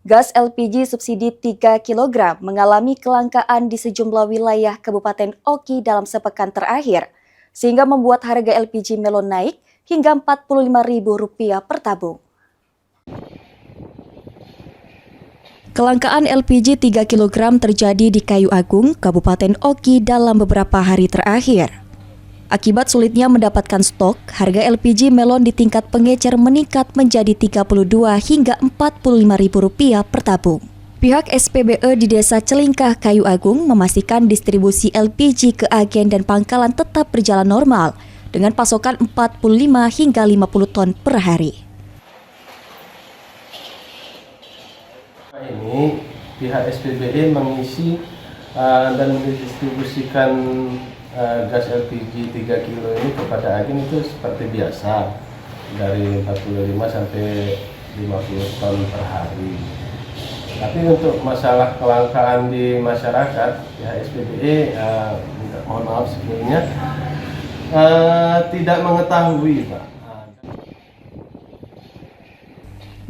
Gas LPG subsidi 3 kg mengalami kelangkaan di sejumlah wilayah Kabupaten Oki dalam sepekan terakhir, sehingga membuat harga LPG Melon naik hingga Rp45.000 per tabung. Kelangkaan LPG 3 kg terjadi di Kayu Agung, Kabupaten Oki dalam beberapa hari terakhir. Akibat sulitnya mendapatkan stok, harga LPG Melon di tingkat pengecer meningkat menjadi Rp32 hingga Rp45.000 per tabung. Pihak SPBE di Desa Celingkah, Kayu Agung memastikan distribusi LPG ke agen dan pangkalan tetap berjalan normal dengan pasokan 45 hingga 50 ton per hari. Ini pihak SPBE mengisi dan mendistribusikan gas LPG 3 kilo ini kepada agen itu seperti biasa, dari 45 sampai 50 ton per hari. Tapi untuk masalah kelangkaan di masyarakat, pihak SPBE mohon maaf sebelumnya tidak mengetahui, Pak.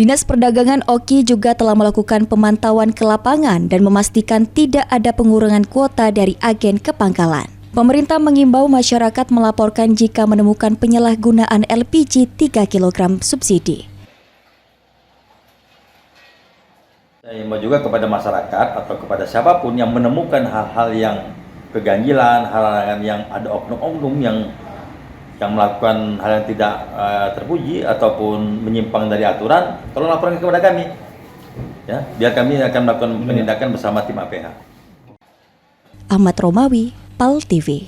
Dinas Perdagangan Oki juga telah melakukan pemantauan ke lapangan dan memastikan tidak ada pengurangan kuota dari agen ke pangkalan. Pemerintah mengimbau masyarakat melaporkan jika menemukan penyalahgunaan LPG 3 kg subsidi. Saya imbau juga kepada masyarakat atau kepada siapapun yang menemukan hal-hal yang keganjilan, hal-hal yang ada oknum-oknum yang melakukan hal yang tidak terpuji ataupun menyimpang dari aturan, tolong laporkan kepada kami. Ya, biar kami akan melakukan penindakan bersama tim APH. Ahmad Romawi, PAL TV.